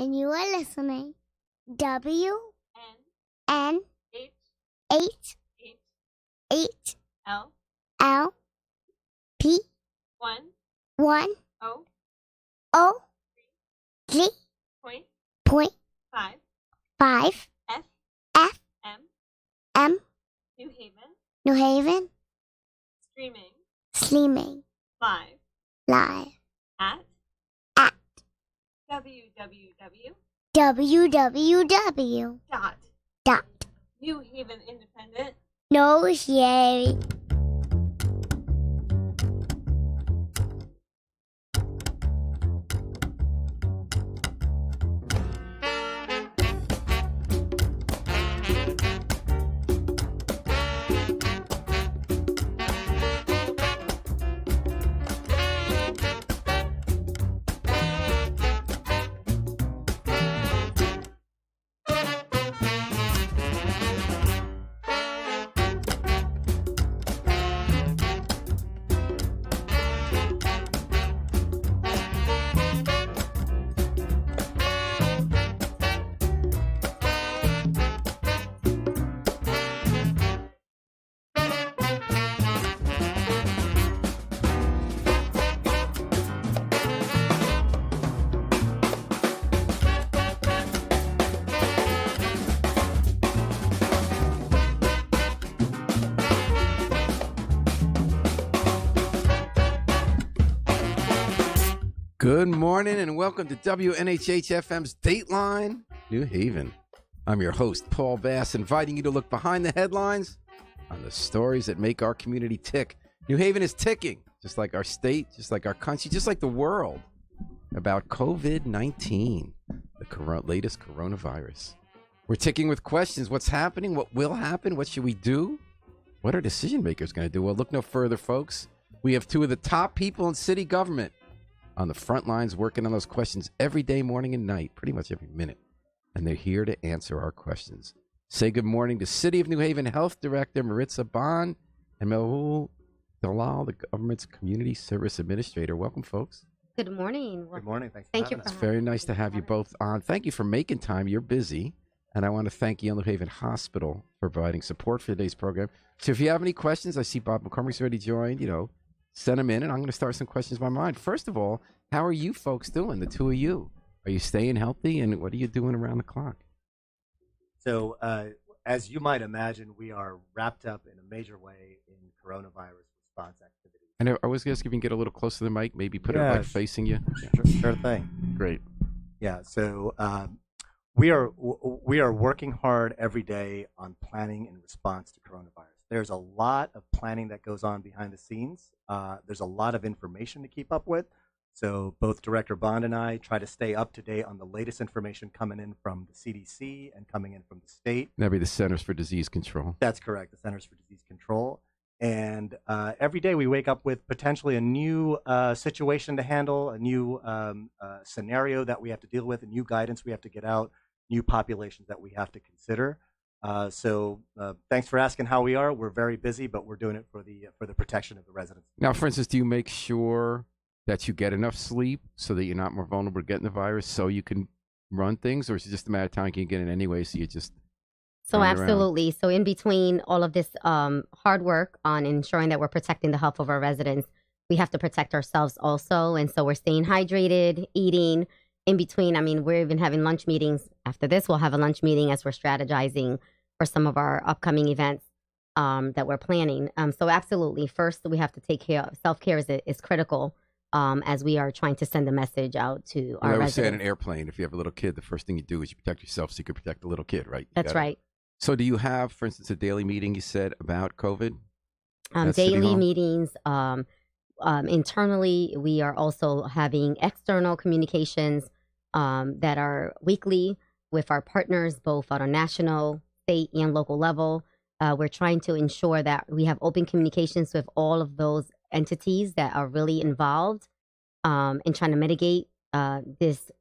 and you are listening W N N H 8 H 8 L L P 1 1 O O 3 point point 5 5 F F M M New Haven New Haven streaming live live at www www. dot New Haven Independent. No Sherry. Good morning and welcome to WNHH-FM's Dateline, New Haven. I'm your host, Paul Bass, inviting you to look behind the headlines on the stories that make our community tick. New Haven is ticking, just like our state, just like our country, just like the world, about COVID-19, the latest coronavirus. We're ticking with questions. What's happening? What will happen? What should we do? What are decision makers going to do? Well, look no further, folks. We have two of the top people in city government on the front lines working on those questions every day, morning and night, pretty much every minute. And they're here to answer our questions. Say good morning to City of New Haven Health Director Maritza Bond and Mehul Dalal, the government's Community Service Administrator. Welcome, folks. Good morning. Good morning. Thank you. It's very nice to have you both on. Thank you for making time. You're busy. And I want to thank Yale New Haven Hospital for providing support for today's program. So if you have any questions, I see Bob McCormick's already joined, send them in, and I'm going to start some questions in my mind. First of all, how are you folks doing, the two of you? Are you staying healthy, and what are you doing around the clock? So, as you might imagine, we are wrapped up in a major way in coronavirus response activities. And I was just if you can get a little closer to the mic, maybe put it like facing you. Sure thing. Great. Yeah. So we are working hard every day on planning in response to coronavirus. There's a lot of planning that goes on behind the scenes. There's a lot of information to keep up with. So both Director Bond and I try to stay up to date on the latest information coming in from the CDC and coming in from the state. That'd be the Centers for Disease Control. That's correct, the Centers for Disease Control. And every day we wake up with potentially a new situation to handle, a new scenario that we have to deal with, a new guidance we have to get out, new populations that we have to consider. So thanks for asking how we are. We're very busy, but we're doing it for the protection of the residents. Now, for instance, do you make sure that you get enough sleep so that you're not more vulnerable to getting the virus so you can run things, or is it just a matter of time you can get it anyway, so you just So absolutely. So in between all of this hard work on ensuring that we're protecting the health of our residents, we have to protect ourselves also. And so we're staying hydrated, eating. In between, we're even having lunch meetings. After this, we'll have a lunch meeting as we're strategizing for some of our upcoming events that we're planning. So absolutely, first we have to take care of self-care is critical as we are trying to send a message out to our residents. I always say on an airplane, if you have a little kid, the first thing you do is you protect yourself so you can protect the little kid, right? That's right. So do you have, for instance, a daily meeting you said about COVID? Daily meetings. Internally, we are also having external communications that are weekly with our partners, both on a national, state, and local level. We're trying to ensure that we have open communications with all of those entities that are really involved in trying to mitigate this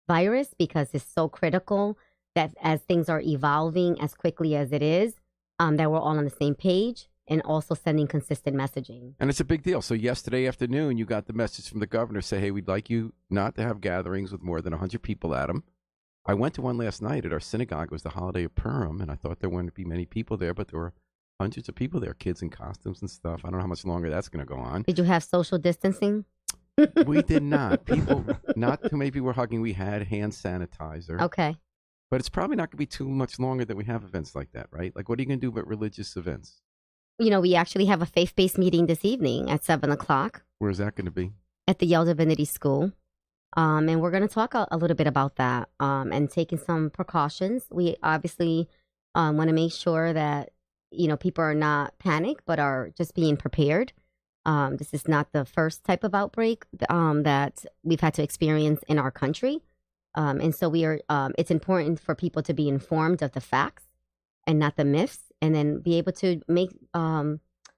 virus, because it's so critical that as things are evolving as quickly as it is, that we're all on the same page and also sending consistent messaging. And it's a big deal. So yesterday afternoon, you got the message from the governor say, hey, we'd like you not to have gatherings with more than 100 people at them. I went to one last night at our synagogue. It was the holiday of Purim, and I thought there wouldn't be many people there, but there were hundreds of people there, kids in costumes and stuff. I don't know how much longer that's going to go on. Did you have social distancing? We did not. People, not too many people were hugging. We had hand sanitizer. Okay. But it's probably not going to be too much longer that we have events like that, right? Like, what are you going to do about religious events? We actually have a faith-based meeting this evening at 7 o'clock. Where's that going to be? At the Yale Divinity School. And we're going to talk a little bit about that and taking some precautions. We obviously want to make sure that, people are not panicked, but are just being prepared. This is not the first type of outbreak that we've had to experience in our country. And so it's important for people to be informed of the facts and not the myths, and then be able to make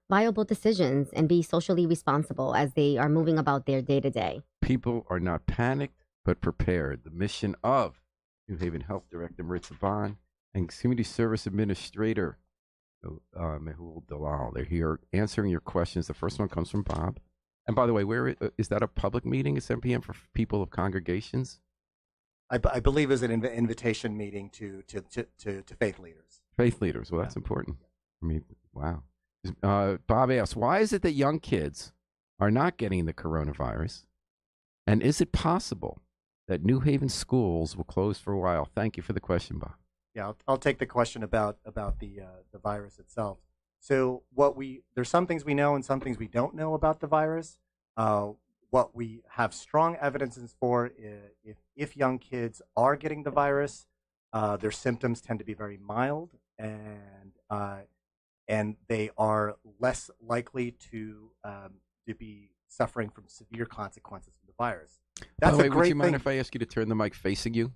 viable decisions and be socially responsible as they are moving about their day-to-day. People are not panicked, but prepared. The mission of New Haven Health Director Maritza Bond and Community Service Administrator Mehul Dalal. They're here answering your questions. The first one comes from Bob. And by the way, where is that a public meeting at 7 p.m. for people of congregations? I believe it was an invitation meeting to faith leaders. Faith leaders. Well, that's important. I mean, wow. Bob asks, why is it that young kids are not getting the coronavirus? And is it possible that New Haven schools will close for a while? Thank you for the question, Bob. Yeah, I'll take the question about the virus itself. So there's some things we know and some things we don't know about the virus. What we have strong evidences for is if young kids are getting the virus, their symptoms tend to be very mild, and they are less likely to be suffering from severe consequences of the virus. That's By the way, a great would you mind thing. if I ask you to turn the mic facing you?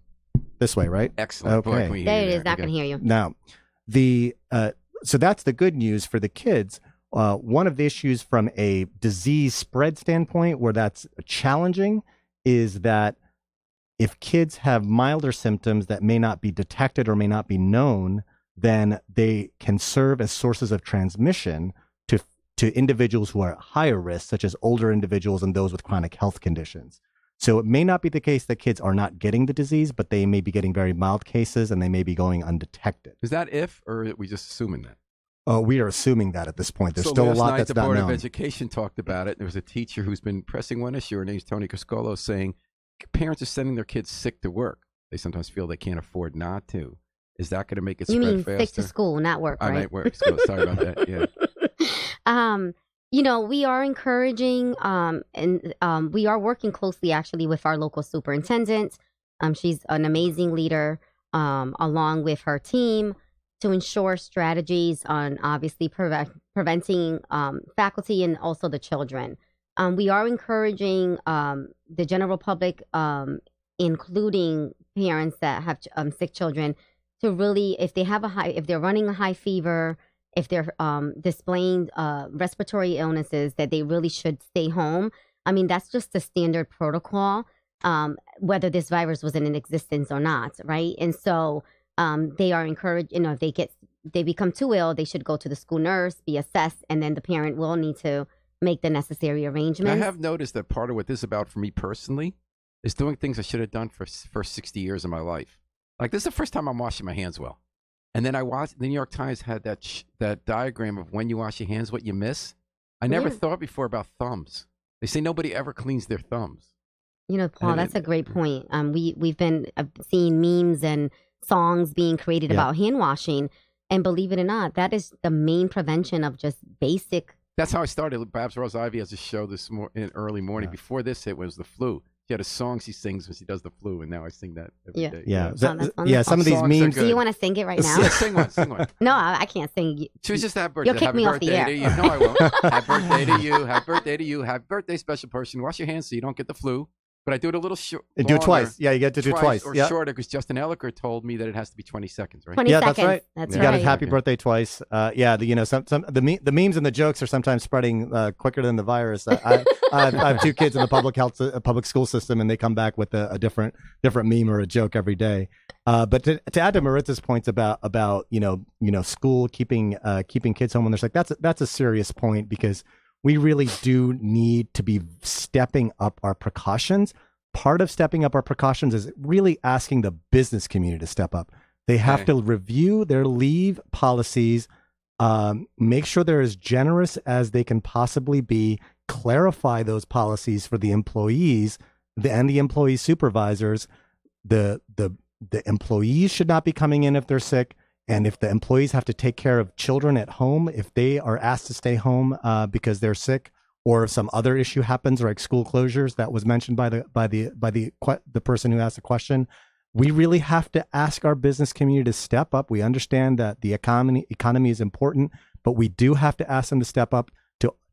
This way, right? Excellent. Okay. Boy, can we hear There you it is. Now I Okay. can hear you. Now, so that's the good news for the kids. One of the issues from a disease spread standpoint where that's challenging is that if kids have milder symptoms that may not be detected or may not be known, then they can serve as sources of transmission to individuals who are at higher risk, such as older individuals and those with chronic health conditions. So it may not be the case that kids are not getting the disease, but they may be getting very mild cases and they may be going undetected. Is that if, or are we just assuming that? We are assuming that at this point. There's So still a last lot night, that's the not Board known. of Education talked about it. There was a teacher who's been pressing one issue. Her name's Tony Coscolo, saying parents are sending their kids sick to work. They sometimes feel they can't afford not to. Is that going to make it You spread mean faster? sick to school, not work, I right? might work. Sorry about that. Yeah. We are encouraging, and we are working closely actually with our local superintendent. She's an amazing leader, along with her team, to ensure strategies on obviously preventing faculty and also the children. We are encouraging the general public, including parents that have sick children, to really, if they're running a high fever, if they're displaying respiratory illnesses, that they really should stay home. I mean, that's just the standard protocol, whether this virus was in existence or not, right? And so they are encouraged, if they become too ill, they should go to the school nurse, be assessed, and then the parent will need to make the necessary arrangements. I have noticed that part of what this is about for me personally is doing things I should have done for 60 years of my life. Like, this is the first time I'm washing my hands well. And then I watched, the New York Times had that diagram of when you wash your hands, what you miss. I never thought before about thumbs. They say nobody ever cleans their thumbs. Paul, that's a great point. We've been seeing memes and songs being created about hand washing. And believe it or not, that is the main prevention of just basic. That's how I started. Babs Rose Ivy has a show in early morning. Before this hit was the flu. She had a song she sings when she does the flu, and now I sing that every day. Yeah. That's fun. Some of these Songs are memes. good. Do you want to sing it right now? Yeah, sing one. No, I can't sing. She was just happy birthday. You'll kick Happy me off birthday the air. to you. No, I won't. Happy birthday to you. Happy birthday to you. Happy birthday, special person. Wash your hands so you don't get the flu. But I do it a little short. Do it twice. Yeah, you get to do it twice. Or Yeah. shorter, because Justin Elliker told me that it has to be 20 seconds, right? 20 Yeah, seconds. that's right. That's You right. got a happy birthday twice. The memes and the jokes are sometimes spreading quicker than the virus. I have two kids in the public school system, and they come back with a different meme or a joke every day. But to add to Maritza's points about school keeping kids home when there's like that's a serious point, because we really do need to be stepping up our precautions. Part of stepping up our precautions is really asking the business community to step up. They have to review their leave policies, make sure they're as generous as they can possibly be, clarify those policies for the employees and the employee supervisors. The employees should not be coming in if they're sick. And if the employees have to take care of children at home, if they are asked to stay home because they're sick, or if some other issue happens, like school closures that was mentioned by the person who asked the question, we really have to ask our business community to step up. We understand that the economy is important, but we do have to ask them to step up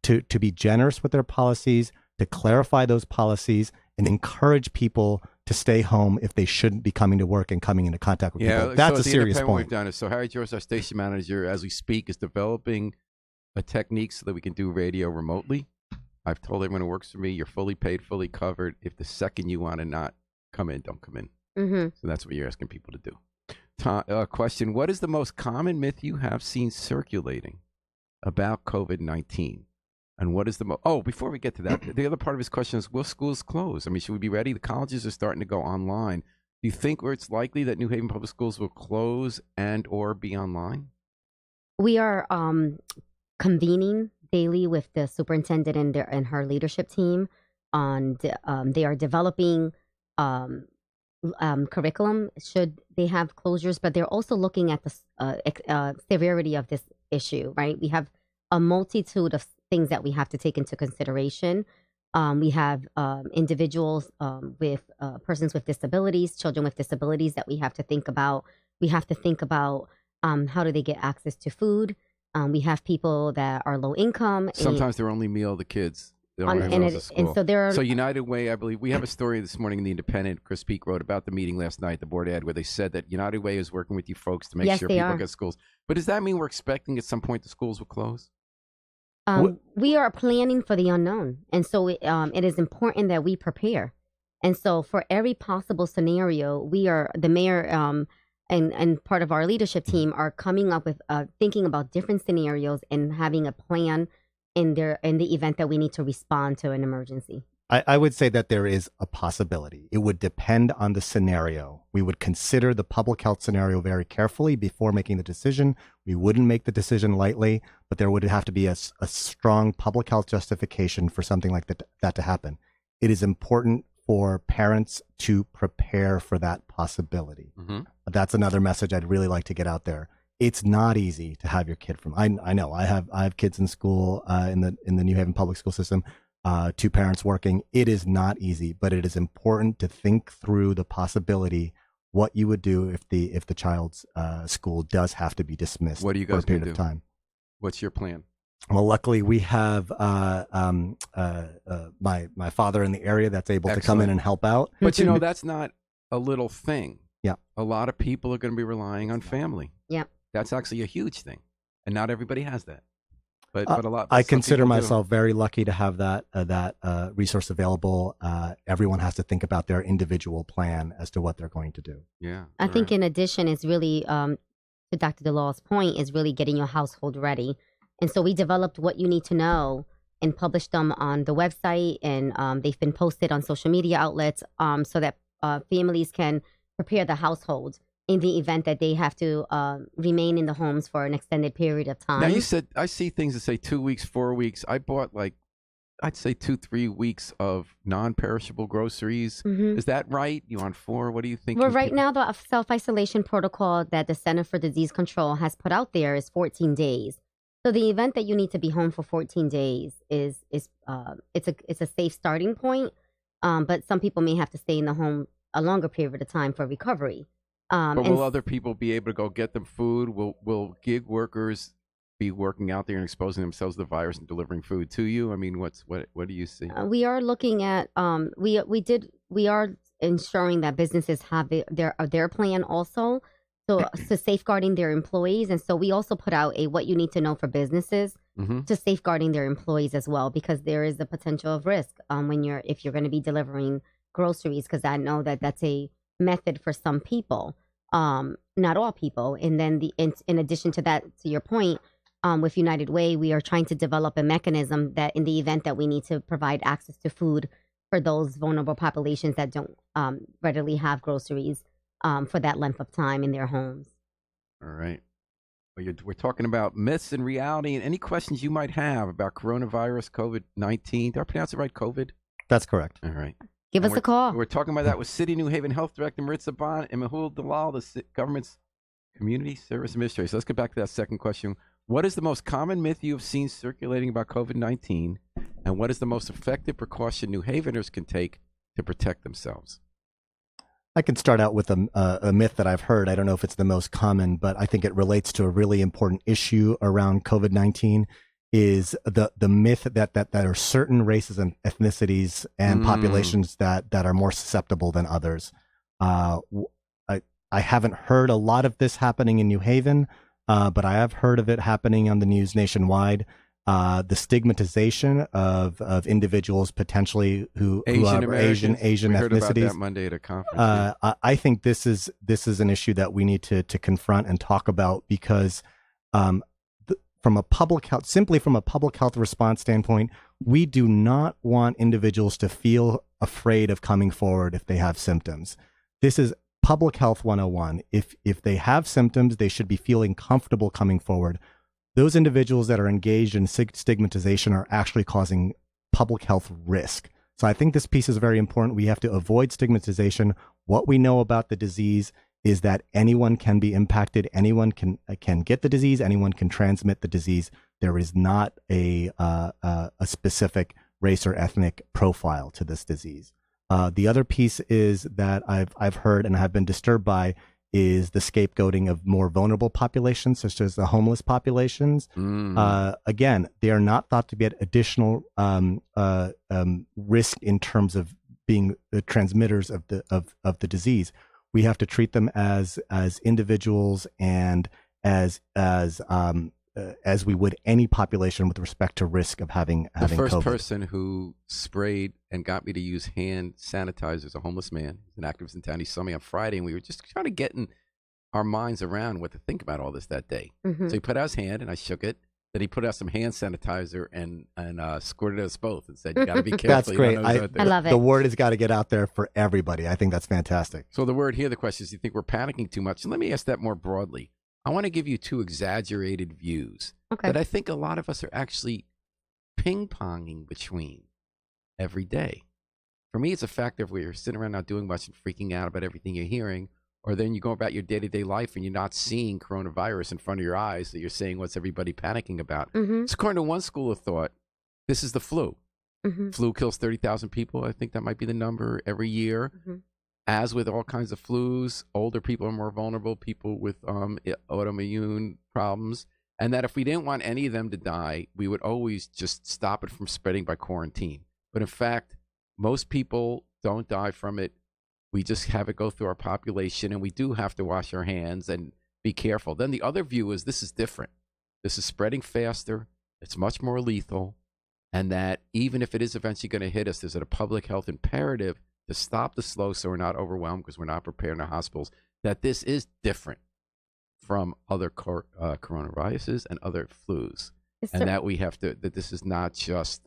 to be generous with their policies, to clarify those policies, and encourage people to stay home if they shouldn't be coming to work and coming into contact with people. That's a serious point. We've done it. So Harry George, our station manager, as we speak, is developing a technique so that we can do radio remotely. I've told everyone who works for me, you're fully paid, fully covered. If the second you want to not come in, don't come in. Mm-hmm. So that's what you're asking people to do. Question, what is the most common myth you have seen circulating about COVID-19? And what is the before we get to that, the other part of his question is, will schools close? I mean, should we be ready? The colleges are starting to go online. Do you think it's likely that New Haven Public Schools will close and or be online? We are convening daily with the superintendent and her leadership team on they are developing curriculum should they have closures, but they're also looking at the severity of this issue, right? We have a multitude of things that we have to take into consideration. We have individuals with persons with disabilities, children with disabilities that we have to think about. We have to think about how do they get access to food. We have people that are low income. Sometimes their only meal, the kids. They don't have to school. And so there are. So United Way, I believe, we have a story this morning in the Independent. Chris Peak wrote about the meeting last night, the board ad, where they said that United Way is working with you folks to make sure people get schools. But does that mean we're expecting at some point the schools will close? We are planning for the unknown. And so it is important that we prepare. And so for every possible scenario, we are, the mayor and part of our leadership team are coming up with thinking about different scenarios and having a plan in the event that we need to respond to an emergency. I would say that there is a possibility. It would depend on the scenario. We would consider the public health scenario very carefully before making the decision. We wouldn't make the decision lightly, but there would have to be a strong public health justification for something like that to happen. It is important for parents to prepare for that possibility. Mm-hmm. That's another message I'd really like to get out there. It's not easy to have your kid from. I know I have kids in school in the New Haven public school system. Two parents working. It is not easy, but it is important to think through the possibility what you would do if the child's school does have to be dismissed for a period of time. What's your plan? Well, luckily we have my father in the area that's able to come in and help out. But you know, that's not a little thing. Yeah, a lot of people are going to be relying on family. Yeah, that's actually a huge thing, and not everybody has that. But a lot. I consider myself very lucky to have that resource available. Everyone has to think about their individual plan as to what they're going to do. Yeah, I think in addition is really to Dr. DeLaw's point is really getting your household ready. And so we developed what you need to know and published them on the website, and they've been posted on social media outlets so that families can prepare the household in the event that they have to remain in the homes for an extended period of time. Now, you said, I see things that say 2 weeks, 4 weeks. I bought I'd say 2-3 weeks of non-perishable groceries. Mm-hmm. Is that right? You on 4? What do you think? Well, right now, the self-isolation protocol that the Center for Disease Control has put out there is 14 days. So the event that you need to be home for 14 days it's a safe starting point. But some people may have to stay in the home a longer period of time for recovery. But will other people be able to go get them food? Will gig workers be working out there and exposing themselves to the virus and delivering food to you? I mean, what do you see? We are looking at we are ensuring that businesses have their plan also, so safeguarding their employees, and so we also put out a what you need to know for businesses to safeguarding their employees as well, because there is a potential of risk if you're going to be delivering groceries, because I know that that's a method for some people. not all people. And then in addition to that, to your point, with United Way, we are trying to develop a mechanism that in the event that we need to provide access to food for those vulnerable populations that don't readily have groceries for that length of time in their homes. All right. Well, we're talking about myths and reality, and any questions you might have about coronavirus, COVID-19. Did I pronounce it right? COVID? That's correct. All right. Give us a call. We're talking about that with City New Haven Health Director Maritza Bond and Mehul Dalal, the government's Community Service Administrator. So let's get back to that second question. What is the most common myth you have seen circulating about COVID-19, and what is the most effective precaution New Haveners can take to protect themselves? I can start out with a myth that I've heard. I don't know if it's the most common, but I think it relates to a really important issue around COVID-19. Is the myth that there are certain races and ethnicities and populations that are more susceptible than others. I haven't heard a lot of this happening in New Haven, but I have heard of it happening on the news nationwide. The stigmatization of individuals potentially who are Asian we heard ethnicities. About that Monday at a conference. I think this is an issue that we need to confront and talk about because from a public health response standpoint, we do not want individuals to feel afraid of coming forward if they have symptoms. This is public health 101. If they have symptoms, they should be feeling comfortable coming forward. Those individuals that are engaged in stigmatization are actually causing public health risk. So I think this piece is very important. We have to avoid stigmatization. What we know about the disease is that anyone can be impacted. Anyone can get the disease. Anyone can transmit the disease. There is not a specific race or ethnic profile to this disease. The other piece is that I've heard and have been disturbed by is the scapegoating of more vulnerable populations, such as the homeless populations. Again, they are not thought to be at additional risk in terms of being the transmitters of the disease. We have to treat them as individuals and as we would any population with respect to risk of having the first COVID. person who sprayed and got me to use hand sanitizer is a homeless man. He's an activist in town. He saw me on Friday, and we were just trying to get in our minds around what to think about all this that day. So he put out his hand, and I shook it. Then he put out some hand sanitizer and squirted us both and said, "You got to be careful." That's great. I love it. The word has got to get out there for everybody. I think that's fantastic. So the word here, the question is, do you think we're panicking too much? And let me ask that more broadly. I want to give you two exaggerated views that I think a lot of us are actually ping-ponging between every day. For me, it's a fact of where you're sitting around not doing much and freaking out about everything you're hearing, or then you go about your day-to-day life and you're not seeing coronavirus in front of your eyes, that you're saying what's everybody panicking about. So according to one school of thought, this is the flu. Flu kills 30,000 people. I think that might be the number every year. As with all kinds of flus, older people are more vulnerable, people with autoimmune problems, and that if we didn't want any of them to die, we would always just stop it from spreading by quarantine. But in fact, most people don't die from it. We just have it go through our population, and we do have to wash our hands and be careful. Then the other view is this is different. This is spreading faster. It's much more lethal, and that even if it is eventually going to hit us, there's a public health imperative to stop the slow so we're not overwhelmed because we're not prepared in our hospitals, that this is different from other coronaviruses and other flus. And that we have to, that this is not just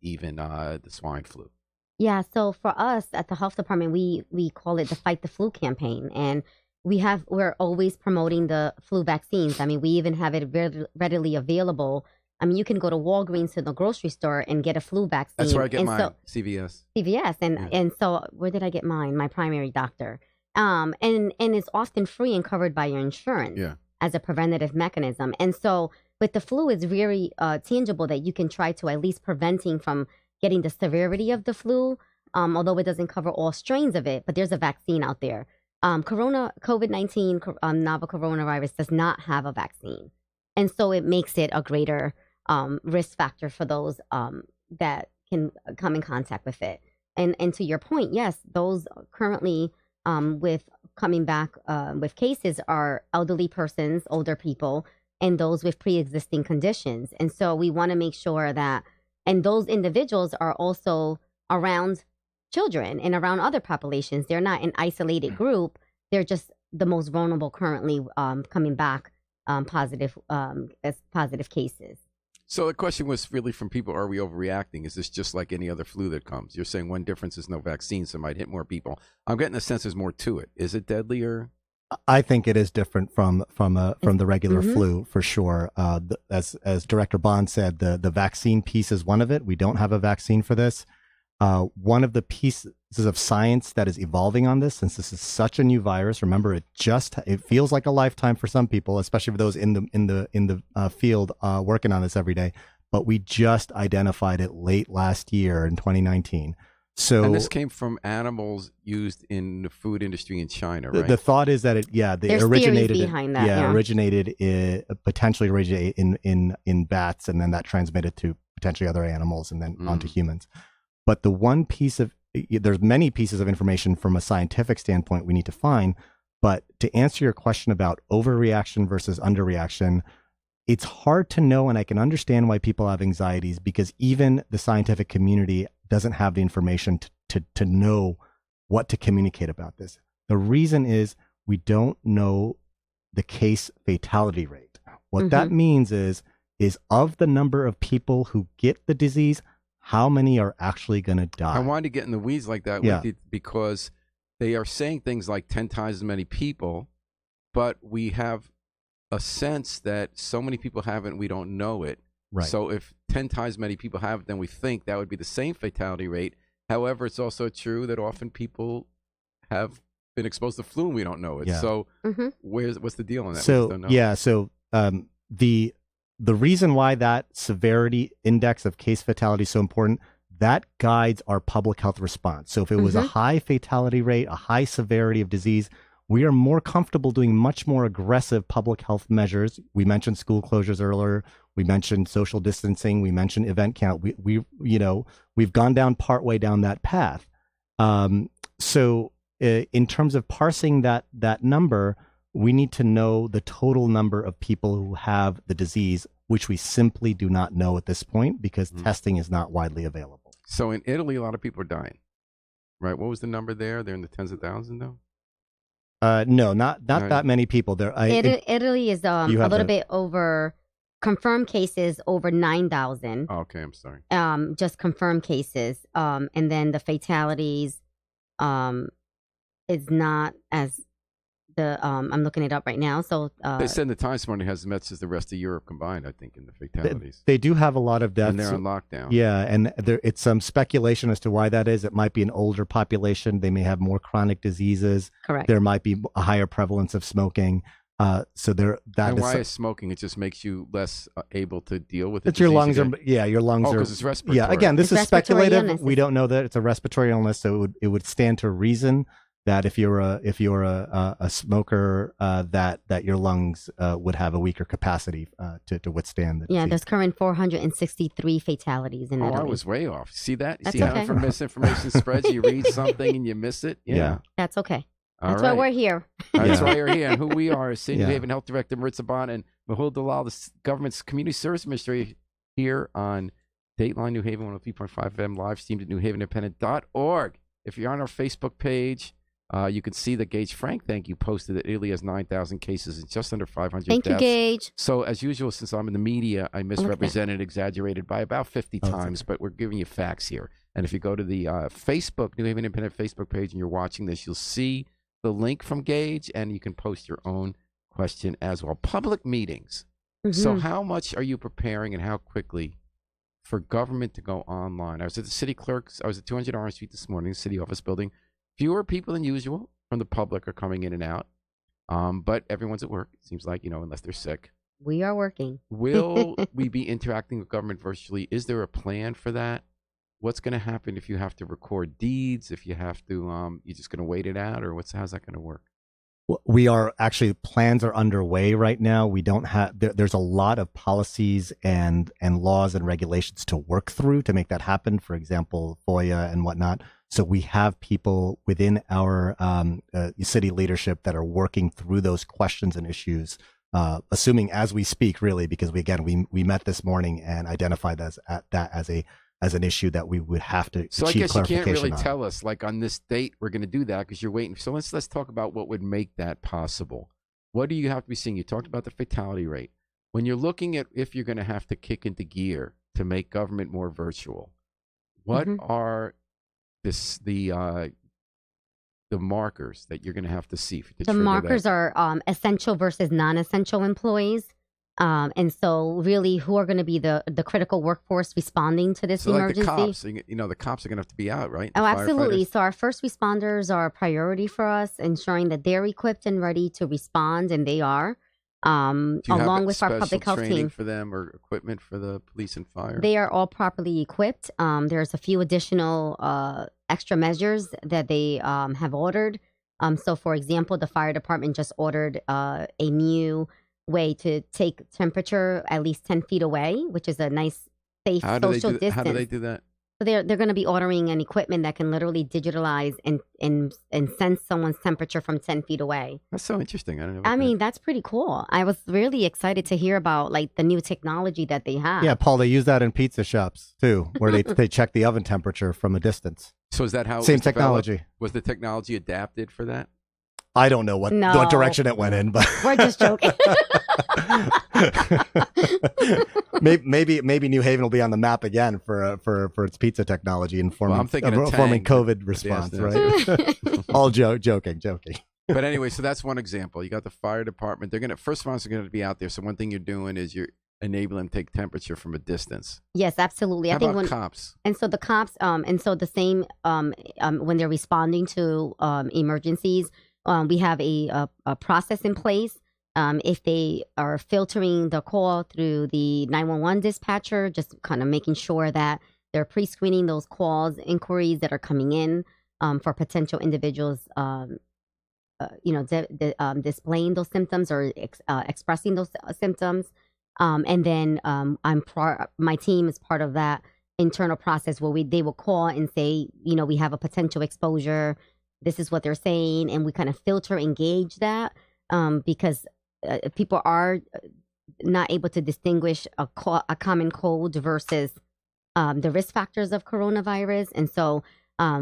even the swine flu. Yeah, so for us at the health department, we call it the Fight the Flu campaign. And we're always promoting the flu vaccines. I mean, we even have it readily available. I mean, you can go to Walgreens to the grocery store and get a flu vaccine. That's where I get and mine, so, CVS. CVS. And so where did I get mine? My primary doctor. And it's often free and covered by your insurance as a preventative mechanism. And so with the flu, it's very tangible that you can try to at least preventing from getting the severity of the flu, although it doesn't cover all strains of it, but there's a vaccine out there. COVID-19, novel coronavirus does not have a vaccine. And so it makes it a greater risk factor for those that can come in contact with it. And to your point, yes, those currently with coming back with cases are elderly persons, older people, and those with pre-existing conditions. And so we want to make sure that, and those individuals are also around children and around other populations. They're not an isolated group. They're just the most vulnerable currently coming back positive as positive cases. So the question was really from people, are we overreacting? Is this just like any other flu that comes? You're saying one difference is no vaccine, so it might hit more people. I'm getting the sense there's more to it. Is it deadlier? I think it is different from the regular flu for sure. As Director Bond said, the vaccine piece is one of it. We don't have a vaccine for this. One of the pieces of science that is evolving on this, since this is such a new virus, remember it feels like a lifetime for some people, especially for those in the field working on this every day. But we just identified it late last year in 2019. And this came from animals used in the food industry in China, right? The thought is that There's originated theories behind that. Potentially originated in bats, and then that transmitted to potentially other animals, and then onto humans. But the one piece of there's many pieces of information from a scientific standpoint we need to find. But to answer your question about overreaction versus underreaction, it's hard to know, and I can understand why people have anxieties, because even the scientific community doesn't have the information to know what to communicate about this. The reason is we don't know the case fatality rate. What that means is of the number of people who get the disease, how many are actually going to die? I wanted to get in the weeds like that with you because they are saying things like 10 times as many people, but we have a sense that so many people have it and we don't know it. Right. So if 10 times many people have it, then we think that would be the same fatality rate. However, it's also true that often people have been exposed to flu and we don't know it. Yeah. So what's the deal on that? So the reason why that severity index of case fatality is so important, that guides our public health response. So if it was a high fatality rate, a high severity of disease, we are more comfortable doing much more aggressive public health measures. We mentioned school closures earlier. We mentioned social distancing. We mentioned event count. We've gone down partway down that path. So in terms of parsing that number, we need to know the total number of people who have the disease, which we simply do not know at this point because testing is not widely available. So in Italy, a lot of people are dying, right? What was the number there? They're in the tens of thousands, though? No, not that many people there. Italy is a little bit over confirmed cases, over 9,000. Oh, okay, I'm sorry. Just confirmed cases. And then the fatalities is not as I'm looking it up right now. So they said the Times morning has as much as the rest of Europe combined, I think, in the fatalities. They do have a lot of deaths. And they're on lockdown. Yeah, and it's some speculation as to why that is. It might be an older population. They may have more chronic diseases. Correct. There might be a higher prevalence of smoking. Why is smoking? It just makes you less able to deal with it. It's your lungs are your lungs are. Because it's respiratory. Yeah, again, this is speculative. Illnesses. We don't know that it's a respiratory illness, so it would stand to reason that if you're a smoker, that your lungs would have a weaker capacity to withstand the disease. There's current 463 fatalities in Italy. I was way off. See that? That's See okay. how misinformation spreads? You read something and you miss it? Yeah. That's okay. All That's right. why we're here. That's why you're here. And who we are is City New Haven Health Director Maritza Bond and Mahul Dalal, the government's community service administrator, here on Dateline New Haven 103.5 FM, live streamed at newhavenindependent.org. If you're on our Facebook page, you can see that Gage Frank, thank you, posted that Italy has 9,000 cases and just under 500 Thank deaths. you, Gage. So, as usual, since I'm in the media, I misrepresented, exaggerated by about 50 times, but we're giving you facts here. And if you go to the Facebook, New Haven Independent Facebook page, and you're watching this, you'll see the link from Gage, and you can post your own question as well. Public meetings. So how much are you preparing and how quickly for government to go online? I was at the city clerk's, I was at 200 Orange Street this morning, city office building. Fewer people than usual from the public are coming in and out, but everyone's at work. It seems like, unless they're sick. We are working. Will we be interacting with government virtually? Is there a plan for that? What's going to happen if you have to record deeds? If you have to, you're just going to wait it out, or how's that going to work? We are actually, plans are underway right now. We don't have, there's a lot of policies and laws and regulations to work through to make that happen. For example, FOIA and whatnot. So we have people within our city leadership that are working through those questions and issues, assuming as we speak, really, because we met this morning and identified that as a as an issue that we would have to So I achieve guess you can't clarification really on. tell us, like on this date, we're going to do that because you're waiting. So let's talk about what would make that possible. What do you have to be seeing? You talked about the fatality rate. When you're looking at if you're going to have to kick into gear to make government more virtual, what are the markers that you're going to have to see? The markers are essential versus non-essential employees. And so really who are going to be the critical workforce responding to this emergency? Like the cops, the cops are going to have to be out, right? Oh, absolutely. So our first responders are a priority for us, ensuring that they're equipped and ready to respond, and they are. Along with our public health team. For them or equipment for the police and fire? They are all properly equipped. There's a few additional extra measures that they have ordered. So, for example, the fire department just ordered a new way to take temperature at least 10 feet away, which is a nice, safe social distance. How do they do that? So they're going to be ordering an equipment that can literally digitalize and sense someone's temperature from 10 feet away. That's so interesting. I mean, that's pretty cool. I was really excited to hear about like the new technology that they have. Yeah, Paul, they use that in pizza shops too, where they check the oven temperature from a distance. So is that how same technology? Was the technology adapted for that? I don't know what direction it went in, but we're just joking. maybe New Haven will be on the map again for its pizza technology informing COVID response, right? All joking. But anyway, so that's one example. You got the fire department. First ones are going to be out there. So one thing you're doing is you're enabling them to take temperature from a distance. Yes, absolutely. How about cops? And so the cops, and so the same when they're responding to emergencies. We have a process in place. If they are filtering the call through the 911 dispatcher, just kind of making sure that they're pre-screening those calls, inquiries that are coming in for potential individuals, displaying those symptoms or expressing those symptoms. And then my team is part of that internal process where they will call and say, we have a potential exposure. This is what they're saying, and we kind of filter and gauge that because people are not able to distinguish a common cold versus the risk factors of coronavirus. And so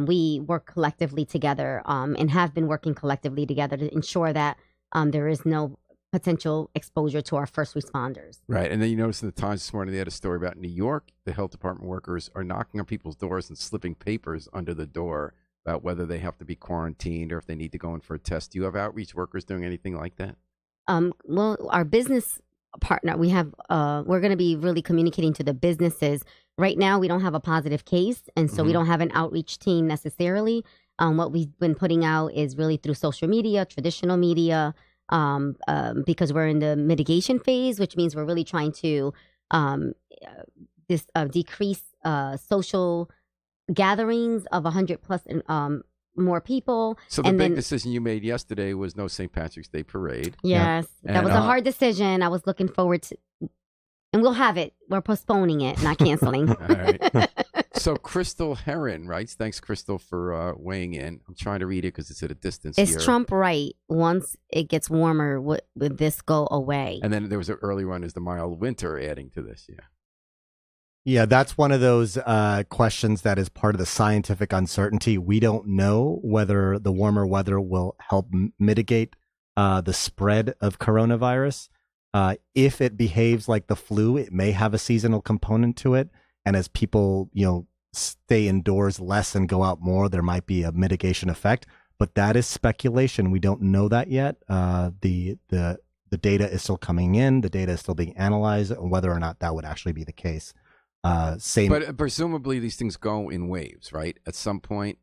we work collectively together and have been working collectively together to ensure that there is no potential exposure to our first responders. Right. And then you notice in the Times this morning, they had a story about New York. The health department workers are knocking on people's doors and slipping papers under the door about whether they have to be quarantined or if they need to go in for a test. Do you have outreach workers doing anything like that? Well, our business partner, we're going to be really communicating to the businesses. Right now, we don't have a positive case, and so we don't have an outreach team necessarily. What we've been putting out is really through social media, traditional media, because we're in the mitigation phase, which means we're really trying to decrease social gatherings of 100 plus more people. So the big decision you made yesterday was no St. Patrick's Day parade. Yes, that was a hard decision. I was looking forward to, and we'll have it. We're postponing it, not canceling. All right. So Crystal Heron writes, thanks Crystal for weighing in. I'm trying to read it because it's at a distance here. Is Trump right? Once it gets warmer, would this go away? And then there was an early one, is the mild winter adding to this? Yeah. Yeah, that's one of those questions that is part of the scientific uncertainty. We don't know whether the warmer weather will help mitigate the spread of coronavirus. If it behaves like the flu, it may have a seasonal component to it. And as people, stay indoors less and go out more, there might be a mitigation effect. But that is speculation. We don't know that yet. The data is still coming in. The data is still being analyzed, and whether or not that would actually be the case. But presumably these things go in waves, right? At some point,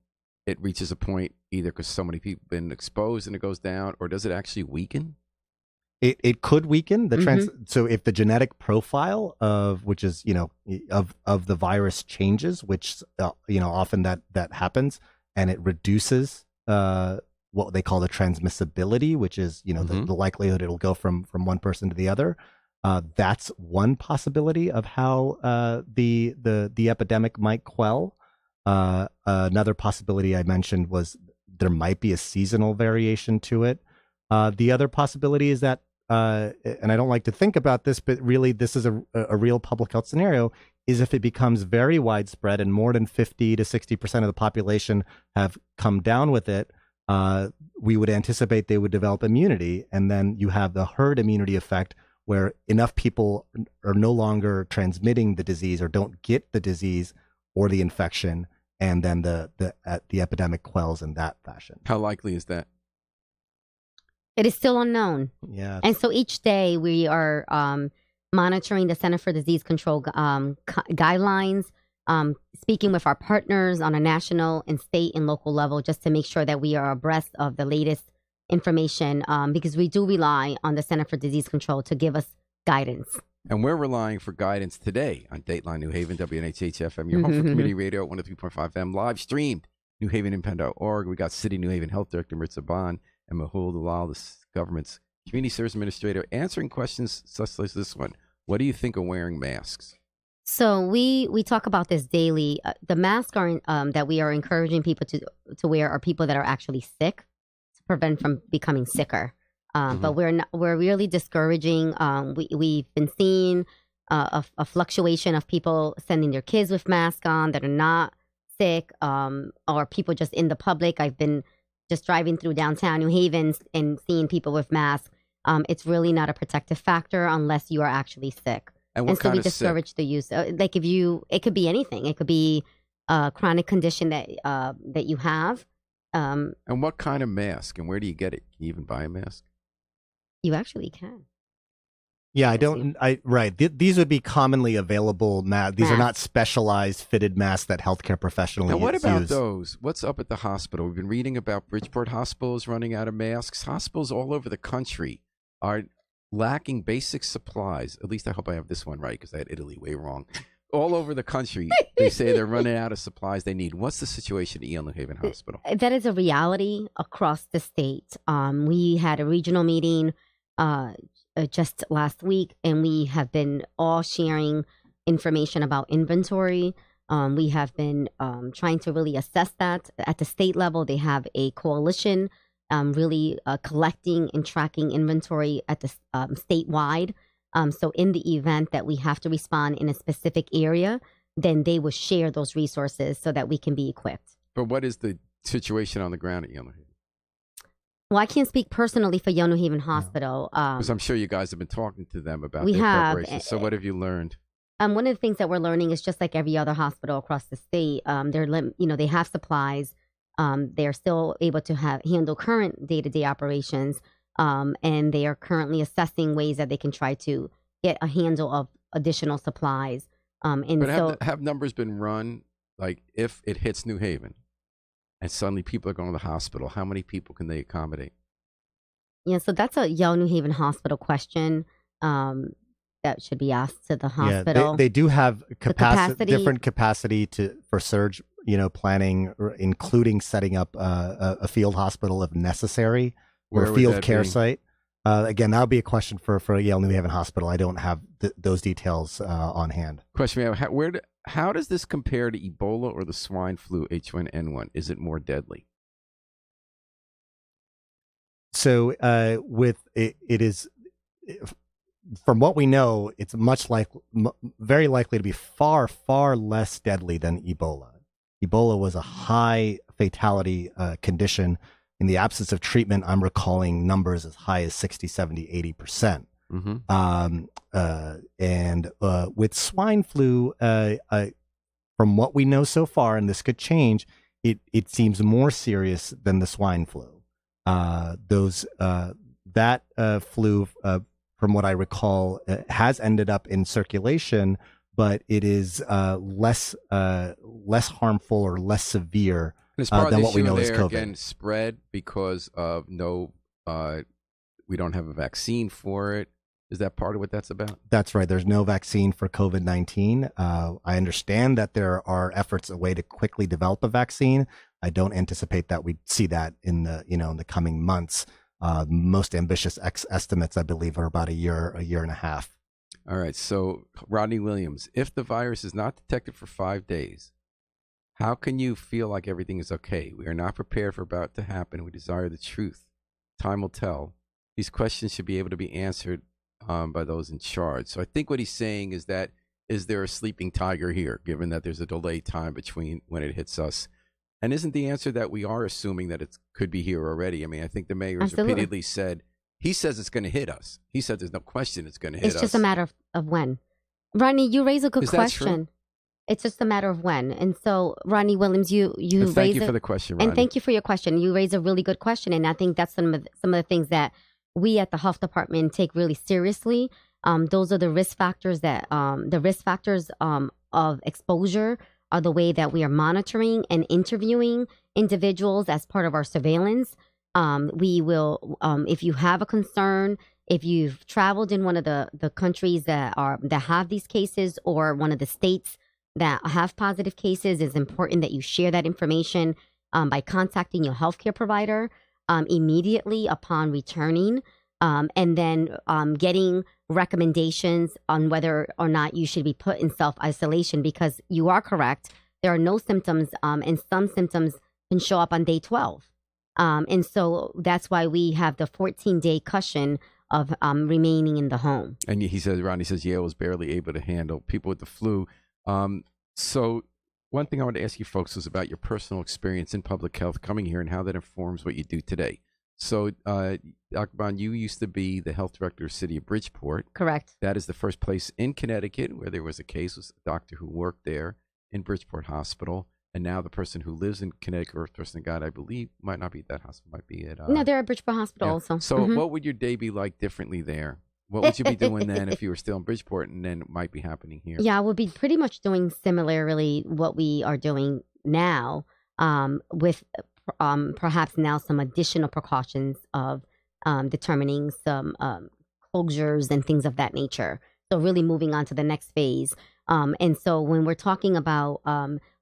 it reaches a point either because so many people have been exposed and it goes down, or does it actually weaken? It could weaken the So if the genetic profile of which is of the virus changes, which often that happens, and it reduces what they call the transmissibility, which is the likelihood it'll go from one person to the other. That's one possibility of how the epidemic might quell. Another possibility I mentioned was there might be a seasonal variation to it. The other possibility is that, and I don't like to think about this, but really this is a real public health scenario. is if it becomes very widespread and more than 50 to 60% of the population have come down with it, we would anticipate they would develop immunity. And then you have the herd immunity effect where enough people are no longer transmitting the disease or don't get the disease or the infection. And then the epidemic quells in that fashion. How likely is that? It is still unknown. Yeah. And so each day we are monitoring the Center for Disease Control guidelines, speaking with our partners on a national and state and local level just to make sure that we are abreast of the latest information because we do rely on the Center for Disease Control to give us guidance. And we're relying for guidance today on Dateline New Haven, WNHH-FM, your home for community radio at 103.5 FM, live streamed, newhavenindependent.org. We got City New Haven Health Director Maritza Bond and Mahul Dalal, the government's Community Service Administrator, answering questions such as this one. What do you think of wearing masks? So we talk about this daily. The masks are that we are encouraging people to wear are people that are actually sick to prevent from becoming sicker. But we're really discouraging. We've been seeing a fluctuation of people sending their kids with masks on that are not sick, or people just in the public. I've been just driving through downtown New Haven and seeing people with masks. It's really not a protective factor unless you are actually sick. And what so kind we of discourage sick? the use. Like it could be anything. It could be a chronic condition that you have. And what kind of mask? And where do you get it? Can you even buy a mask? You actually can. Yeah, right. These would be commonly available masks. These are not specialized fitted masks that healthcare professionals use. Now, what about those? What's up at the hospital? We've been reading about Bridgeport hospitals running out of masks. Hospitals all over the country are lacking basic supplies. At least I hope I have this one right because I had Italy way wrong. All over the country, they say they're running out of supplies they need. What's the situation at New Haven Hospital? That is a reality across the state. We had a regional meeting just last week, and we have been all sharing information about inventory. We have been trying to really assess that. At the state level, they have a coalition really collecting and tracking inventory at the statewide. So in the event that we have to respond in a specific area, then they will share those resources so that we can be equipped. But what is the situation on the ground at New Haven? Well, I can't speak personally for New Haven Hospital. Because I'm sure you guys have been talking to them about their preparations. So what have you learned? One of the things that we're learning is just like every other hospital across the state, they have supplies. They're still able to handle current day-to-day operations. And they are currently assessing ways that they can try to get a handle of additional supplies. But have numbers been run, like if it hits New Haven and suddenly people are going to the hospital, how many people can they accommodate? Yeah, so that's a Yale New Haven Hospital question that should be asked to the hospital. Yeah, they do have different capacity for surge, planning, including setting up a field hospital if necessary. Or a field care site. Again, that would be a question for Yale New Haven Hospital. I don't have those details on hand. Question: How does this compare to Ebola or the swine flu H1N1? Is it more deadly? So, it is, from what we know, it's very likely to be far, far less deadly than Ebola. Ebola was a high fatality condition. In the absence of treatment, I'm recalling numbers as high as 60, 70, 80%. And with swine flu, from what we know so far, and this could change, it seems more serious than the swine flu. That flu, from what I recall, has ended up in circulation, but it is less harmful or less severe than what we know as COVID. Again, spread because of we don't have a vaccine for it. Is that part of what that's about? That's right. There's no vaccine for COVID-19. I understand that there are efforts a way to quickly develop a vaccine. I don't anticipate that we'd see that in the coming months. Most ambitious estimates, I believe, are about a year and a half. All right. So, Rodney Williams, if the virus is not detected for 5 days, how can you feel like everything is okay? We are not prepared for about to happen. We desire the truth. Time will tell. These questions should be able to be answered by those in charge. So I think what he's saying is that is there a sleeping tiger here, given that there's a delay time between when it hits us? And isn't the answer that we are assuming that it could be here already? I mean, I think the mayor has Absolutely. repeatedly said, he says it's going to hit us. He said there's no question it's going to hit us. It's just a matter of when. Ronnie, you raise a good Is that true? question. It's just a matter of when. And so, Ronnie Williams, you And thank you for the question, Ronnie. And thank you for your question. You raise a really good question, and I think that's some of the things that we at the health department take really seriously. Those are the risk factors of exposure are the way that we are monitoring and interviewing individuals as part of our surveillance. We will, if you have a concern, if you've traveled in one of the countries that have these cases, or one of the states that have positive cases, it's important that you share that information by contacting your healthcare provider immediately upon returning, and then getting recommendations on whether or not you should be put in self-isolation, because you are correct. There are no symptoms, and some symptoms can show up on day 12. And so that's why we have the 14-day cushion of remaining in the home. And he says, Ronnie says, Yale was barely able to handle people with the flu. So one thing I want to ask you folks was about your personal experience in public health coming here and how that informs what you do today. So, Dr. Bond, you used to be the health director of the city of Bridgeport. Correct. That is the first place in Connecticut where there was a case, was a doctor who worked there in Bridgeport Hospital. And now the person who lives in Connecticut, or person God, I believe, might not be at that hospital, might be at... no, they're at Bridgeport Hospital also. So what would your day be like differently there? What would you be doing then if you were still in Bridgeport, and then it might be happening here? Yeah, we'll be pretty much doing similarly what we are doing now, with perhaps now some additional precautions of determining some closures and things of that nature. So really moving on to the next phase. And so when we're talking about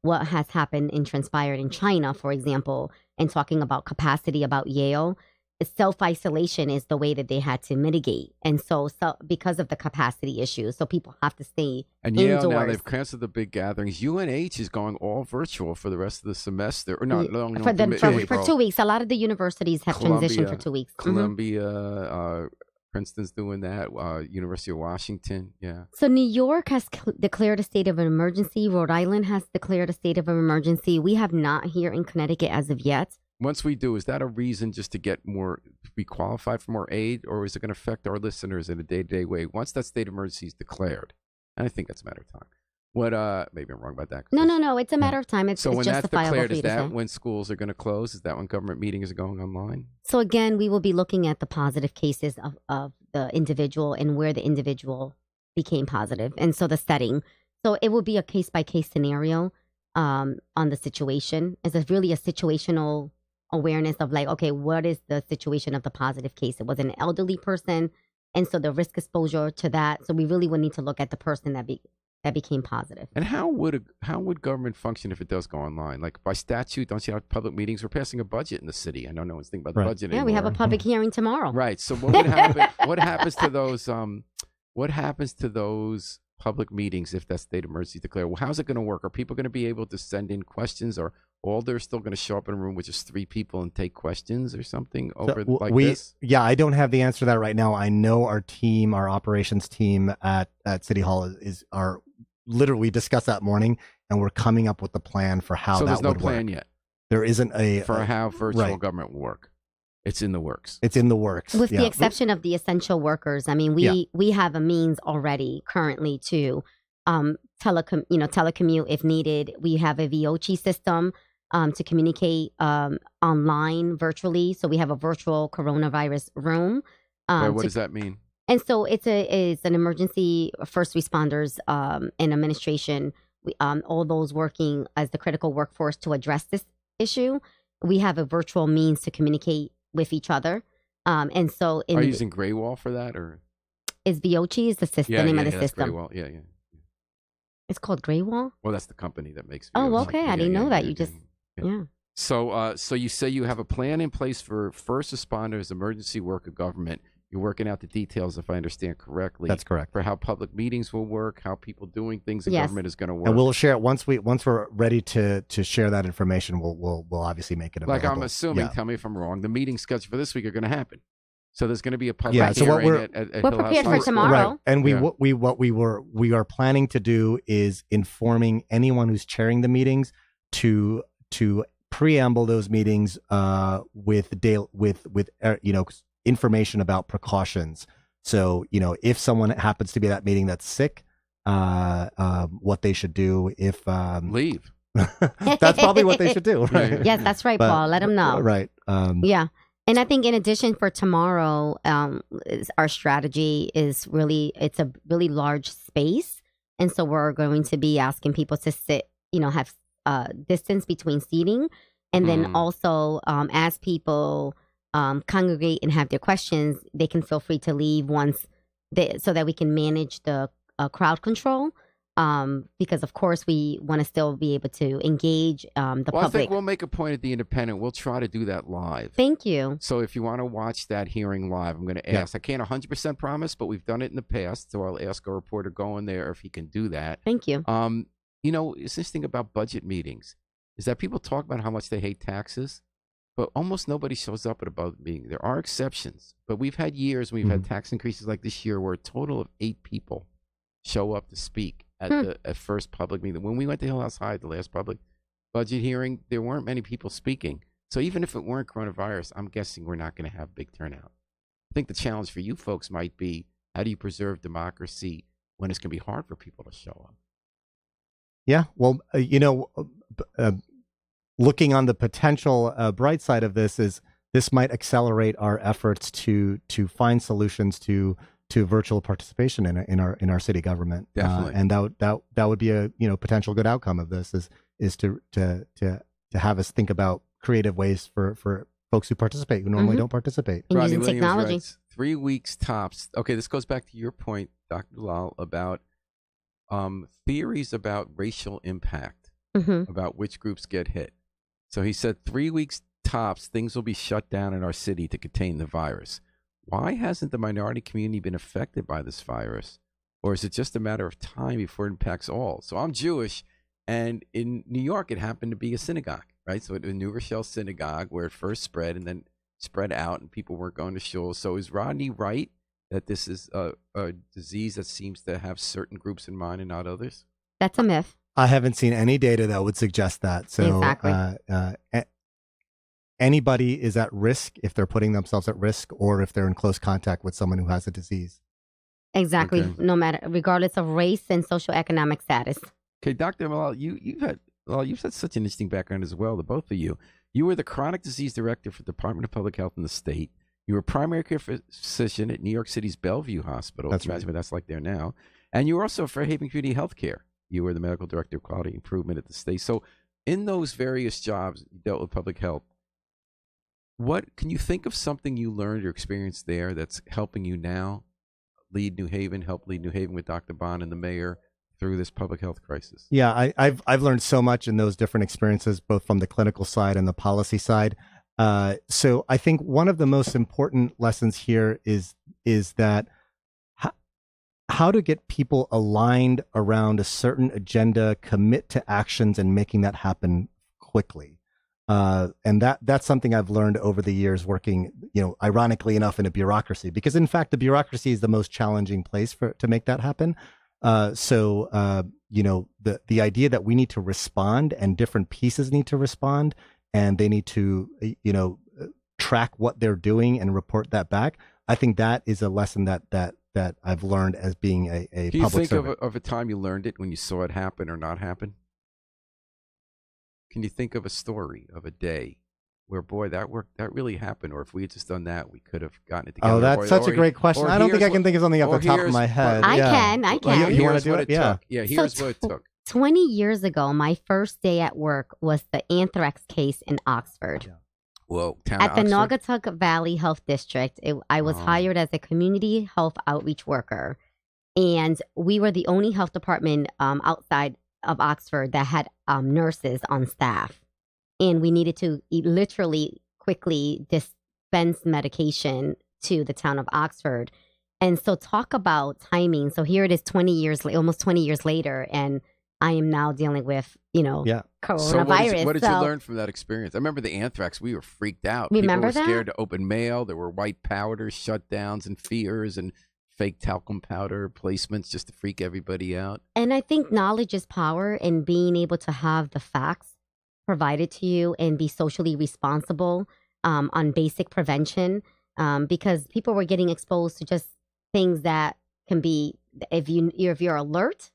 what has happened and transpired in China, for example, and talking about capacity about Yale, self-isolation is the way that they had to mitigate. And so because of the capacity issues, so people have to stay and indoors. Yale, now they've canceled the big gatherings. UNH is going all virtual for the rest of the semester. Or no, for 2 weeks. A lot of the universities have transitioned for 2 weeks. Columbia, Princeton's doing that. University of Washington, yeah. So New York has declared a state of emergency. Rhode Island has declared a state of emergency. We have not here in Connecticut as of yet. Once we do, is that a reason just to get more, be qualified for more aid, or is it going to affect our listeners in a day-to-day way? Once that state of emergency is declared, and I think that's a matter of time. What? Maybe I'm wrong about that. No. It's a matter of time. It's when that's justifiable declared, for you is to that say. when schools are going to close? Is that when government meetings are going online? So again, we will be looking at the positive cases of the individual and where the individual became positive, and so the setting. So it will be a case-by-case scenario on the situation. It's really a situational awareness of like, okay, what is the situation of the positive case? It was an elderly person, and so the risk exposure to that. So we really would need to look at the person that became positive. And how would government function if it does go online? Like by statute, don't you have public meetings? We're passing a budget in the city. I know no one's thinking about the budget anymore. Yeah, we have a public hearing tomorrow. Right. So what would happen? What happens to those? What happens to those public meetings if that state of emergency is declared? Well, how's it going to work? Are people going to be able to send in questions, or all they're still going to show up in a room with just 3 people and take questions or something over this? Yeah, I don't have the answer to that right now. I know our team, our operations team at City Hall are literally, we discussed that morning, and we're coming up with the plan for how that would work. So there's no plan yet? There isn't for how virtual government will work. It's in the works. It's in the works. With the exception of the essential workers. I mean, we have a means already currently to telecommute if needed. We have a VOC system to communicate online virtually. So we have a virtual coronavirus room. What does that mean? And so it's an emergency first responders and administration, all those working as the critical workforce to address this issue. We have a virtual means to communicate with each other. And so are you using Graywall for that, or is VOC is the system, the name of the system? Graywall. Yeah. It's called Graywall? Well, that's the company that makes VOC. Oh, okay. I didn't know that. Yeah. So you say you have a plan in place for first responders, emergency work of government. You're working out the details, if I understand correctly. That's correct. For how public meetings will work, how people doing things in government is going to work. And we'll share it once we're ready to share that information. We'll obviously make it available. Like I'm assuming, tell me if I'm wrong, the meetings scheduled for this week are going to happen. So there's going to be a public Yeah, so what hearing we're- at We're Hill prepared House for High School. tomorrow. Right, and Yeah. we are planning to do is informing anyone who's chairing the meetings to preamble those meetings with information about precautions. So if someone happens to be at that meeting that's sick, what they should do if Leave. that's probably what they should do. Right? Yeah. Yes, that's right, But- Paul. Let them know. Right. Yeah. And I think in addition for tomorrow, our strategy is it's a really large space. And so we're going to be asking people to sit, have distance between seating. And then also as people congregate and have their questions, they can feel free to leave so that we can manage the crowd control. Because of course we want to still be able to engage the Well, I public. think we'll make a point at the Independent. We'll try to do that live. Thank you. So if you want to watch that hearing live, I'm going to ask. I can't 100% promise, but we've done it in the past. So I'll ask our reporter going there if he can do that. Thank you. It's this thing about budget meetings is that people talk about how much they hate taxes, but almost nobody shows up at a budget meeting. There are exceptions, but we've had years when we've had tax increases like this year where a total of 8 people show up to speak at the first public meeting. When we went to Hill House High, the last public budget hearing, there weren't many people speaking. So even if it weren't coronavirus, I'm guessing we're not going to have big turnout. I think the challenge for you folks might be, how do you preserve democracy when it's going to be hard for people to show up? Yeah, well, looking on the potential bright side of this is this might accelerate our efforts to find solutions to virtual participation in our city government. Definitely. And that would be a potential good outcome of this is to have us think about creative ways for folks who participate who normally don't participate. And Rodney using Williams technology. writes, 3 weeks tops. Okay, this goes back to your point, Dr. Lal, about theories about racial impact, about which groups get hit. So he said 3 weeks tops, things will be shut down in our city to contain the virus. Why hasn't the minority community been affected by this virus? Or is it just a matter of time before it impacts all? So I'm Jewish, and in New York, it happened to be a synagogue, right? So the New Rochelle Synagogue, where it first spread and then spread out, and people weren't going to shul. So is Rodney right that this is a disease that seems to have certain groups in mind and not others? That's a myth. I haven't seen any data that would suggest that. So Exactly. Anybody is at risk if they're putting themselves at risk or if they're in close contact with someone who has a disease. Exactly. Okay. No matter, regardless of race and socioeconomic status. Okay, Dr. Malal, you've had such an interesting background as well, the both of you. You were the chronic disease director for the Department of Public Health in the state. You were primary care physician at New York City's Bellevue Hospital. That's Imagine right. what that's like there now. And you were also for Haven Community Healthcare. You were the medical director of quality improvement at the state. So in those various jobs, you dealt with public health. What can you think of something you learned or experienced there that's helping you now help lead New Haven with Dr. Bond and the mayor through this public health crisis? Yeah, I've learned so much in those different experiences, both from the clinical side and the policy side. So I think one of the most important lessons here is that how to get people aligned around a certain agenda, commit to actions, and making that happen quickly. And that's something I've learned over the years working, ironically enough, in a bureaucracy, because in fact, the bureaucracy is the most challenging place to make that happen. So the idea that we need to respond and different pieces need to respond and they need to, track what they're doing and report that back. I think that is a lesson that I've learned as being a Can you public think servant. of a time you learned it when you saw it happen or not happen? Can you think of a story of a day where, boy, that really happened, or if we had just done that, we could have gotten it together? Oh, that's such a great question. I don't think I can think of something off the top of my head. I Yeah. can. You want Here's to do what it? Yeah. took. Yeah, here's what it took. 20 years ago, my first day at work was the anthrax case in Oxford. Yeah. Well, town At the Oxford? Naugatuck Valley Health District, I was hired as a community health outreach worker. And we were the only health department outside of Oxford that had nurses on staff. And we needed to literally quickly dispense medication to the town of Oxford. And so talk about timing. So here it is almost 20 years later. And I am now dealing with, Yeah. So coronavirus. what did you learn from that experience? I remember the anthrax. We were freaked out. Remember People were scared that? to open mail. There were white powder shutdowns and fears and fake talcum powder placements just to freak everybody out. And I think knowledge is power, and being able to have the facts provided to you and be socially responsible on basic prevention, because people were getting exposed to just things that can be, if you're alert,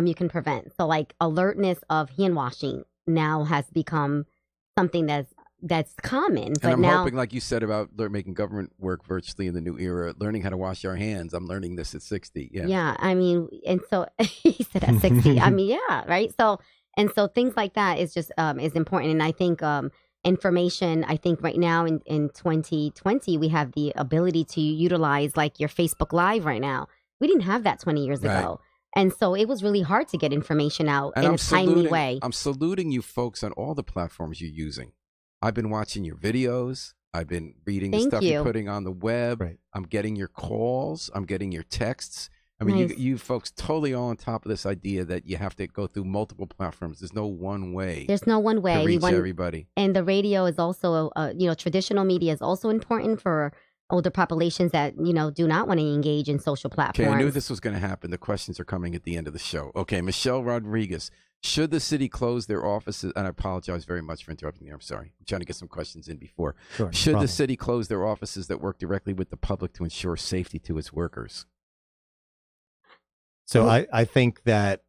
you can prevent. So like alertness of hand washing now has become something that's common. And But I'm now, hoping, like you said about making government work virtually in the new era, learning how to wash our hands. I'm learning this at 60. Yeah. yeah, I mean, and so he said at 60. I mean, yeah, right. So things like that is just is important, and I think information. I think right now in 2020 we have the ability to utilize like your Facebook Live right now. We didn't have that 20 years Right. ago, and so it was really hard to get information out And in a timely way. I'm saluting you folks on all the platforms you're using. I've been watching your videos. I've been reading the Thank stuff you. you're putting on the web. Right. I'm getting your calls. I'm getting your texts. I mean, Nice. you folks totally on top of this idea that you have to go through multiple platforms. There's no one way There's no one to way. reach everybody. And the radio is also, traditional media is also important for older populations that, do not want to engage in social platforms. Okay, I knew this was going to happen. The questions are coming at the end of the show. Okay, Michelle Rodriguez. Should the city close their offices? And I apologize very much for interrupting you. I'm sorry. I'm trying to get some questions in before. Sure, no Should problem. the city close their offices that work directly with the public to ensure safety to its workers? So I think that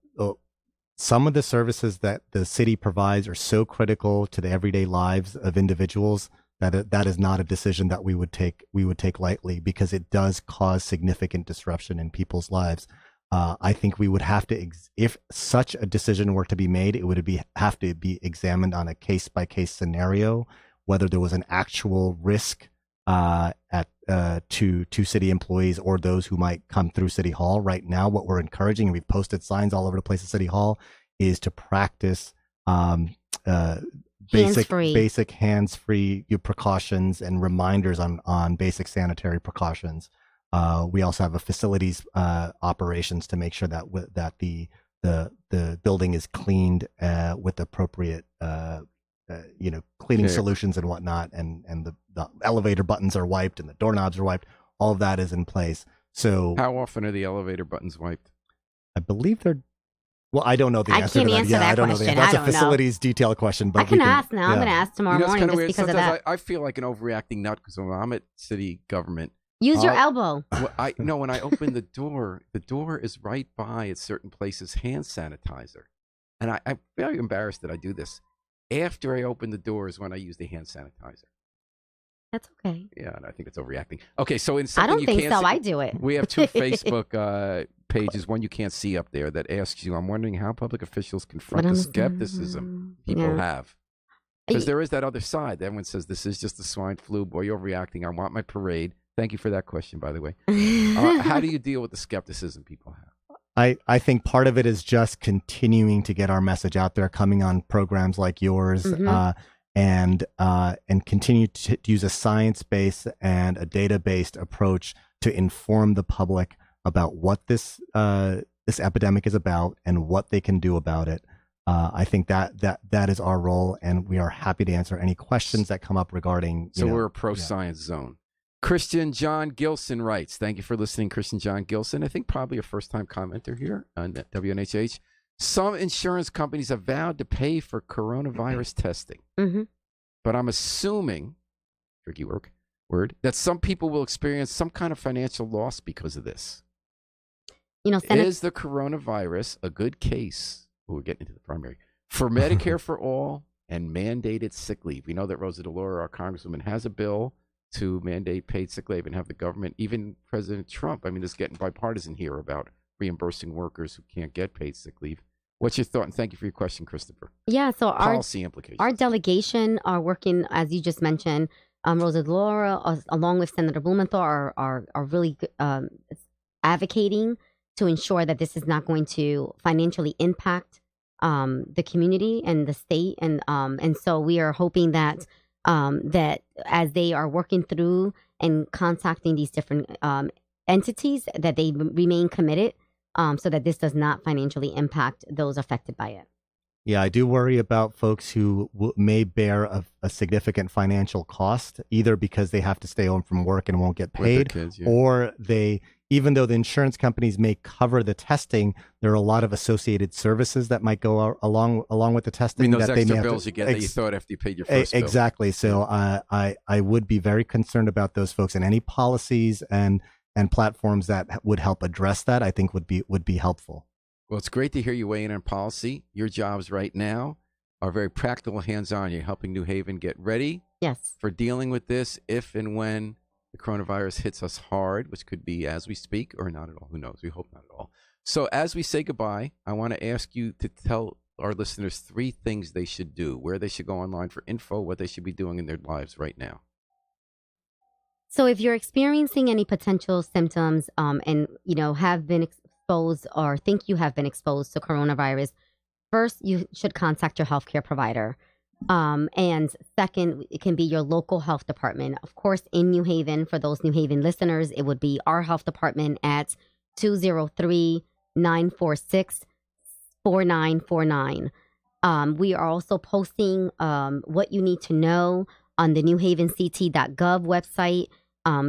some of the services that the city provides are so critical to the everyday lives of individuals that that is not a decision that we would take lightly, because it does cause significant disruption in people's lives. I think we would have to, if such a decision were to be made, it would have to be examined on a case by case scenario, whether there was an actual risk to city employees or those who might come through City Hall. Right now, what we're encouraging, and we've posted signs all over the place at City Hall, is to practice basic hands-free precautions and reminders on basic sanitary precautions. We also have a facilities operations to make sure that the building is cleaned with appropriate cleaning solutions and whatnot, and the elevator buttons are wiped and the doorknobs are wiped. All of that is in place. So How often are the elevator buttons wiped? I believe they're. Well, I don't know the I answer can't to that. answer Yeah, that I don't know the question. answer. That's I a don't know. facilities detail question. But I can ask now. I'm going to ask tomorrow You know, it's morning kinda just weird. because of Sometimes that. I feel like an overreacting nut because when I'm at city government, Use your I'll- elbow. when I open the door is right by at certain places hand sanitizer, and I'm very embarrassed that I do this. After I open the door is when I use the hand sanitizer. That's okay. Yeah, and I think it's overreacting. Okay, so in I something don't you think can't so. see, I do it. we have two Facebook pages. One you can't see up there that asks you, I'm wondering how public officials confront the skepticism people have. Because there is that other side. Everyone says, this is just the swine flu. Boy, you're overreacting. I want my parade. Thank you for that question, by the way. How do you deal with the skepticism people have? I think part of it is just continuing to get our message out there, coming on programs like yours, and continue to use a science-based and a data-based approach to inform the public about what this epidemic is about and what they can do about it. I think that is our role, and we are happy to answer any questions that come up regarding. So we're a pro-science zone. Christian John Gilson writes, thank you for listening, Christian John Gilson. I think probably a first-time commenter here on WNHH. Some insurance companies have vowed to pay for coronavirus testing. But I'm assuming, tricky word, that some people will experience some kind of financial loss because of this. Is the coronavirus a good case? We're getting into the primary. For Medicare for all and mandated sick leave. We know that Rosa DeLauro, our congresswoman, has a bill to mandate paid sick leave and have the government, even President Trump, I mean, it's getting bipartisan here about reimbursing workers who can't get paid sick leave. What's your thought? And thank you for your question, Christopher. Yeah, so policy implications. Our delegation are working, as you just mentioned, Rosa DeLauro, along with Senator Blumenthal, are really advocating to ensure that this is not going to financially impact the community and the state, and so we are hoping that that as they are working through and contacting these different entities, that they remain committed so that this does not financially impact those affected by it. Yeah, I do worry about folks who may bear a significant financial cost, either because they have to stay home from work and won't get With their paid, kids, yeah. or even though the insurance companies may cover the testing, there are a lot of associated services that might go along with the I testing. mean, those that they extra may have bills to, you get that you thought after you paid your first bill. exactly. So I would be very concerned about those folks, and any policies and platforms that would help address that, I think would be helpful. Well, it's great to hear you weigh in on policy. Your jobs right now are very practical, hands-on. You're helping New Haven get ready Yes. for dealing with this if and when the coronavirus hits us hard, which could be as we speak or not at all. Who knows? We hope not at all. So as we say goodbye, I want to ask you to tell our listeners 3 things they should do, where they should go online for info, what they should be doing in their lives right now. So if you're experiencing any potential symptoms and have been exposed or think you have been exposed to coronavirus, first you should contact your healthcare provider. And second, it can be your local health department. Of course, in New Haven, for those New Haven listeners, it would be our health department at 203-946-4949. We are also posting what you need to know on the newhavenct.gov website.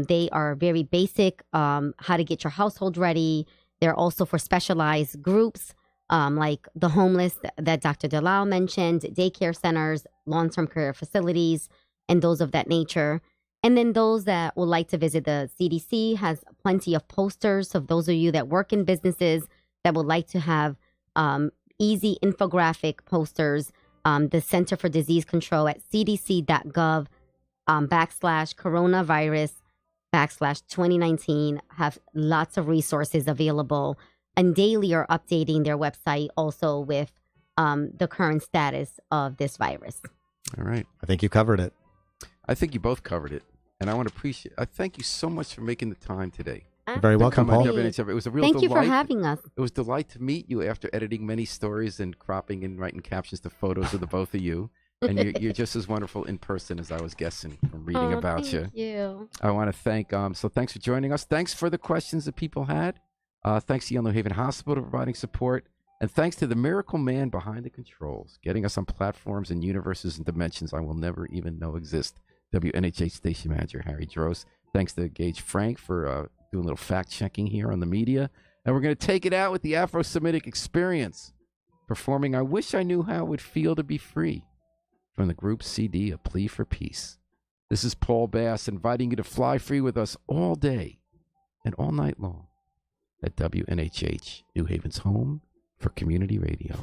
They are very basic, how to get your household ready. They're also for specialized groups like the homeless that Dr. Delisle mentioned, daycare centers, long-term care facilities, and those of that nature. And then those that would like to visit the CDC has plenty of posters. So those of you that work in businesses that would like to have easy infographic posters, the Center for Disease Control at cdc.gov /coronavirus/2019 have lots of resources available, and daily are updating their website also with the current status of this virus. All right. I think you covered it. I think you both covered it. And I want to I thank you so much for making the time today. You're very welcome, Come on, Paul. WNHF. It was a real Thank delight. you for having us. It was a delight to meet you after editing many stories and cropping and writing captions to photos of the both of you. And you're just as wonderful in person as I was guessing from reading about you. Thank you. I want to thank, so thanks for joining us. Thanks for the questions that people had. Thanks to Yale New Haven Hospital for providing support. And thanks to the miracle man behind the controls, getting us on platforms and universes and dimensions I will never even know exist. WNHH station manager Harry Drost. Thanks to Gage Frank for doing a little fact checking here on the media. And we're going to take it out with the Afro-Semitic Experience, performing I Wish I Knew How It Would Feel to Be Free from the group CD, A Plea for Peace. This is Paul Bass inviting you to fly free with us all day and all night long at WNHH, New Haven's home for community radio.